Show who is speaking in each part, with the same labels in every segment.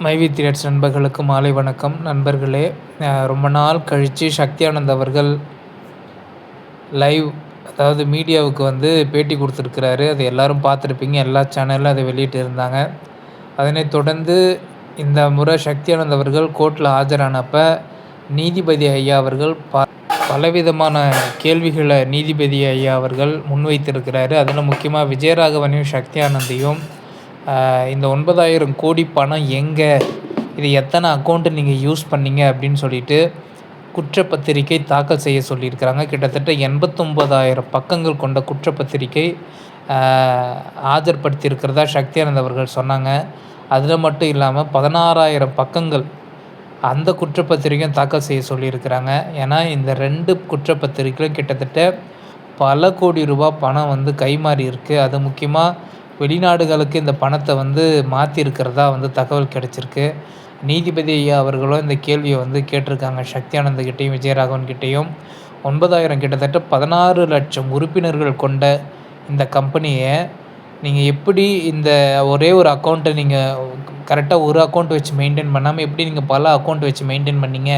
Speaker 1: மைவி தியேட்ஸ் நண்பர்களுக்கு மாலை வணக்கம். நண்பர்களே, ரொம்ப நாள் கழித்து சக்தி ஆனந்த் அவர்கள் லைவ், அதாவது மீடியாவுக்கு வந்து பேட்டி கொடுத்துருக்கிறாரு. அது எல்லோரும் பார்த்துருப்பீங்க. எல்லா சேனலில் அதை வெளியிட்டு இருந்தாங்க. அதனைத் தொடர்ந்து இந்த முறை சக்தி ஆனந்த் அவர்கள் கோர்ட்டில் ஆஜரானப்போ நீதிபதி ஐயா அவர்கள் பலவிதமான கேள்விகளை நீதிபதி ஐயா அவர்கள் முன்வைத்திருக்கிறாரு. அதில் முக்கியமாக விஜயராகவனையும் சக்தி ஆனந்தையும் இந்த 9,000 கோடி பணம் எங்கே, இது எத்தனை அக்கௌண்ட்டு நீங்கள் யூஸ் பண்ணீங்க அப்படின்னு சொல்லிட்டு குற்றப்பத்திரிக்கை தாக்கல் செய்ய சொல்லியிருக்கிறாங்க. கிட்டத்தட்ட 89,000 பக்கங்கள் கொண்ட குற்றப்பத்திரிக்கை ஆஜர்படுத்தியிருக்கிறதா சக்தி ஆனந்த் அவர்கள் சொன்னாங்க. அதில் மட்டும் இல்லாமல் 16,000 பக்கங்கள் அந்த குற்றப்பத்திரிக்கையும் தாக்கல் செய்ய சொல்லியிருக்கிறாங்க. ஏன்னா இந்த 2 குற்றப்பத்திரிக்கையும் கிட்டத்தட்ட பல கோடி ரூபாய் பணம் வந்து கைமாறி இருக்குது. அது முக்கியமாக வெளிநாடுகளுக்கு இந்த பணத்தை வந்து மாற்றிருக்கிறதா வந்து தகவல் கிடச்சிருக்கு. நீதிபதி ஐயா அவர்களும் இந்த கேள்வியை வந்து கேட்டிருக்காங்க சக்தி ஆனந்த்கிட்டையும் விஜயராகவன் கிட்டேயும். 9,000 கிட்டத்தட்ட 16 லட்சம் உறுப்பினர்கள் கொண்ட இந்த கம்பெனியை நீங்கள் எப்படி இந்த ஒரே ஒரு அக்கௌண்ட்டை நீங்கள் கரெக்டாக ஒரு அக்கௌண்ட் வச்சு மெயின்டைன் பண்ணாமல் எப்படி நீங்கள் பல அக்கௌண்ட் வச்சு மெயின்டைன் பண்ணீங்க,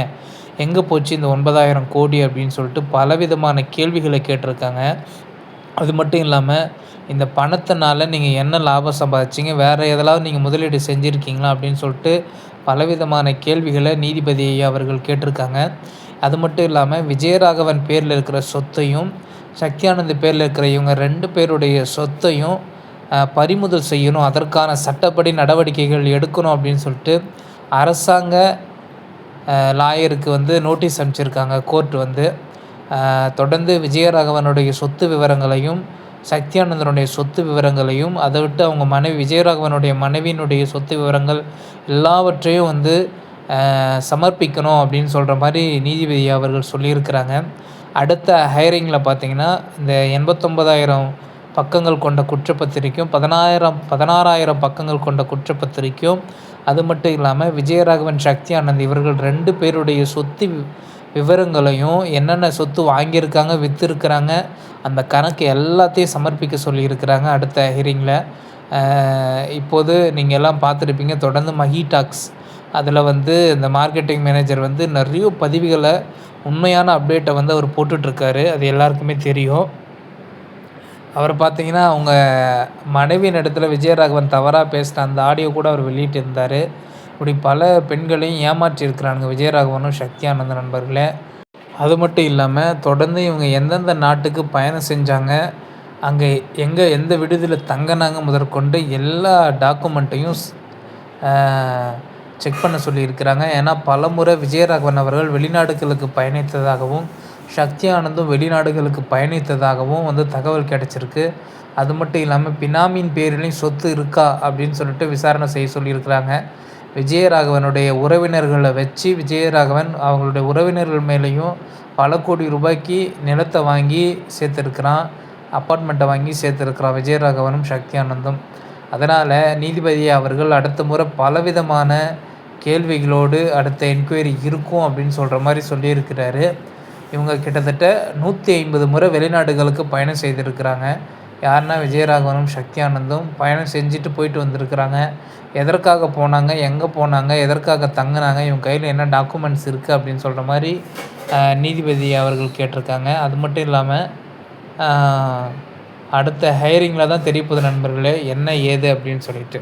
Speaker 1: எங்கே போச்சு இந்த 9,000 கோடி அப்படின்னு சொல்லிட்டு பலவிதமான கேள்விகளை கேட்டிருக்காங்க. அது மட்டும் இல்லாமல் இந்த பணத்தினால நீங்கள் என்ன லாபம் சம்பாதிச்சிங்க, வேறு எதெல்லாம் நீங்கள் முதலீடு செஞ்சுருக்கீங்களா அப்படின்னு சொல்லிட்டு பலவிதமான கேள்விகளை நீதிபதி அவர்கள் கேட்டிருக்காங்க. அது மட்டும் இல்லாமல் விஜயராகவன் பேரில் இருக்கிற சொத்தையும் சக்தி ஆனந்த் பேரில் இருக்கிற இவங்க 2 பேருடைய சொத்தையும் பறிமுதல் செய்யணும், அதற்கான சட்டப்படி நடவடிக்கைகள் எடுக்கணும் அப்படின்னு சொல்லிட்டு அரசாங்க லாயருக்கு வந்து நோட்டீஸ் அனுப்பிச்சிருக்காங்க கோர்ட் வந்து. தொடர்ந்து விஜயராகவனுடைய சொத்து விவரங்களையும் சக்தி ஆனந்தனுடைய சொத்து விவரங்களையும், அதை விட்டு அவங்க மனைவி விஜயராகவனுடைய மனைவியினுடைய சொத்து விவரங்கள் எல்லாவற்றையும் வந்து சமர்ப்பிக்கணும் அப்படின்னு சொல்கிற மாதிரி நீதிபதி அவர்கள் சொல்லியிருக்கிறாங்க. அடுத்த ஹையரிங்கில் பார்த்திங்கன்னா இந்த 89,000 பக்கங்கள் கொண்ட குற்றப்பத்திரிக்கையும் 16,000 பக்கங்கள் கொண்ட குற்றப்பத்திரிக்கையும், அது மட்டும் இல்லாமல் விஜயராகவன் சக்தி ஆனந்த் இவர்கள் 2 பேருடைய சொத்து விவரங்களையும், என்னென்ன சொத்து வாங்கியிருக்காங்க, விற்றுருக்கிறாங்க, அந்த கணக்கு எல்லாத்தையும் சமர்ப்பிக்க சொல்லியிருக்கிறாங்க அடுத்த ஹியரிங்கில். இப்போது நீங்கள் எல்லாம் பார்த்துருப்பீங்க. தொடர்ந்து மஹி டாக்ஸ் அதில் வந்து இந்த மார்க்கெட்டிங் மேனேஜர் வந்து நிறைய பதிவுகளை, உண்மையான அப்டேட்டை வந்து அவர் போட்டுட்ருக்காரு. அது எல்லாருக்குமே தெரியும். அவர் பார்த்திங்கன்னா அவங்க மனைவியின் இடத்துல விஜயராகவன் தவறாக பேசின அந்த ஆடியோ கூட அவர் வெளியிட்டிருந்தார். இப்படி பல பெண்களையும் ஏமாற்றியிருக்கிறாங்க விஜயராகவனும் சக்தி ஆனந்த் நண்பர்களே. அது மட்டும் இல்லாமல் தொடர்ந்து இவங்க எந்தெந்த நாட்டுக்கு பயணம் செஞ்சாங்க, அங்கே எந்த விடுதியில் தங்கினாங்க முதற்கொண்டு எல்லா டாக்குமெண்ட்டையும் செக் பண்ண சொல்லியிருக்கிறாங்க. ஏன்னா பலமுறை விஜயராகவன் அவர்கள் வெளிநாடுகளுக்கு பயணித்ததாகவும் சக்தி ஆனந்தும் வெளிநாடுகளுக்கு பயணித்ததாகவும் வந்து தகவல் கிடச்சிருக்கு. அது மட்டும் இல்லாமல் பினாமின் பேரிலையும் சொத்து இருக்கா அப்படின்னு சொல்லிட்டு விசாரணை செய்ய சொல்லியிருக்கிறாங்க. விஜயராகவனுடைய உறவினர்களை வச்சு விஜயராகவன் அவங்களுடைய உறவினர்கள் மேலேயும் பல கோடி ரூபாய்க்கு நிலத்தை வாங்கி சேர்த்துருக்கிறான், அப்பார்ட்மெண்ட்டை வாங்கி சேர்த்துருக்கிறான் விஜயராகவனும் சக்தி ஆனந்தும். அதனால் நீதிபதி அவர்கள் அடுத்த முறை பலவிதமான கேள்விகளோடு அடுத்த என்கொயரி இருக்கும் அப்படின்னு சொல்கிற மாதிரி சொல்லியிருக்கிறாரு. இவங்க கிட்டத்தட்ட 150 முறை வெளிநாடுகளுக்கு பயணம் செய்திருக்கிறாங்க. யாருன்னா விஜயராகவனும் சக்தி ஆனந்தும் பயணம் செஞ்சுட்டு போயிட்டு வந்திருக்கிறாங்க. எதற்காக போனாங்க, எங்கே போனாங்க, எதற்காக தங்கினாங்க, இவங்க கையில் என்ன டாக்குமெண்ட்ஸ் இருக்குது அப்படின்னு சொல்கிற மாதிரி நீதிபதி அவர்கள் கேட்டிருக்காங்க. அது மட்டும் இல்லாமல் அடுத்த ஹையரிங்கில் தான் தெரியப்போகுது நண்பர்களே என்ன ஏது அப்படின்னு சொல்லிட்டு.